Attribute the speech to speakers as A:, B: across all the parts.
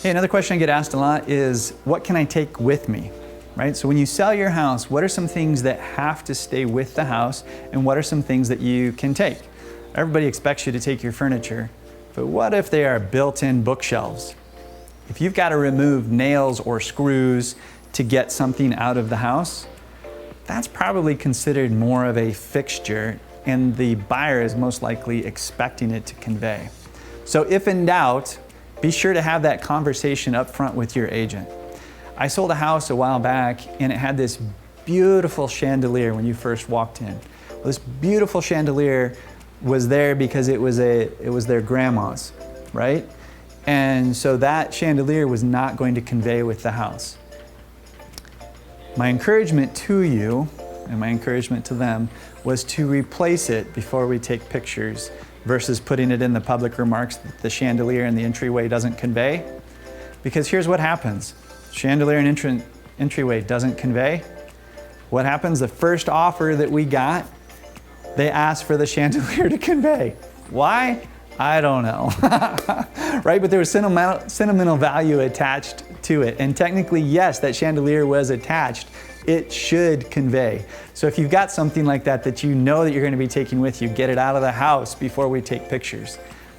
A: Hey, another question I get asked a lot is, what can I take with me? Right? So when you sell your house, what are some things that have to stay with the house, and what are some things that you can take? Everybody expects you to take your furniture, but what if they are built-in bookshelves? If you've got to remove nails or screws to get something out of the house, that's probably considered more of a fixture, and the buyer is most likely expecting it to convey. So if in doubt, be sure to have that conversation up front with your agent. I sold a house a while back, and it had this beautiful chandelier when you first walked in. Well, this beautiful chandelier was there because it was their grandma's, right? And so that chandelier was not going to convey with the house. My encouragement to you, and my encouragement to them, was to replace it before we take pictures, versus putting it in the public remarks that the chandelier in the entryway doesn't convey. Because here's what happens. Chandelier and entryway doesn't convey. What happens? The first offer that we got, they asked for the chandelier to convey. Why? I don't know. Right? But there was sentimental value attached to it. And technically, yes, that chandelier was attached. It should convey. So if you've got something like that you know that you're going to be taking with you, get it out of the house before we take pictures.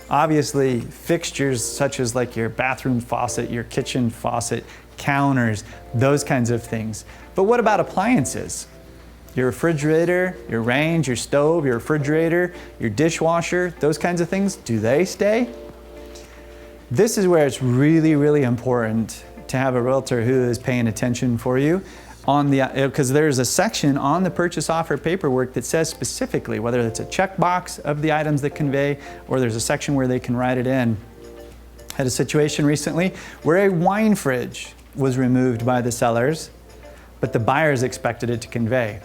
A: Obviously, fixtures such as like your bathroom faucet, your kitchen faucet, counters, those kinds of things. But what about appliances? Your refrigerator, your range, your stove, your refrigerator, your dishwasher, those kinds of things, do they stay? This is where it's really, really important to have a realtor who is paying attention for you, because there's a section on the purchase offer paperwork that says specifically whether it's a checkbox of the items that convey, or there's a section where they can write it in. I had a situation recently where a wine fridge was removed by the sellers, but the buyers expected it to convey.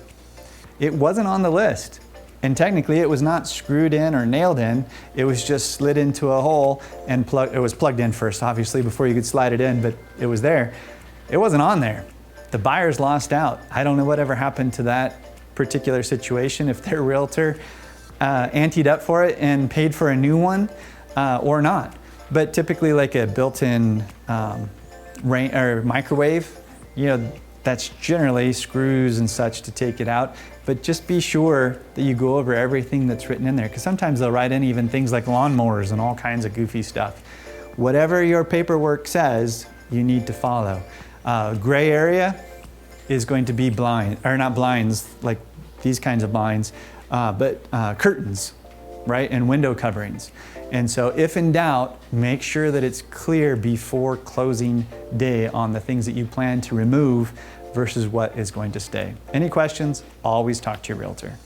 A: It wasn't on the list, and technically it was not screwed in or nailed in. It was just slid into a hole and it was plugged in first, obviously, before you could slide it in, but it was there. It wasn't on there. The buyers lost out. I don't know whatever happened to that particular situation, if their realtor anteed up for it and paid for a new one or not. But typically, like a built-in microwave, that's generally screws and such to take it out. But just be sure that you go over everything that's written in there, because sometimes they'll write in even things like lawnmowers and all kinds of goofy stuff. Whatever your paperwork says, you need to follow. Gray area is going to be not blinds, like these kinds of blinds, but curtains, right? And window coverings. And so if in doubt, make sure that it's clear before closing day on the things that you plan to remove versus what is going to stay. Any questions? Always talk to your realtor.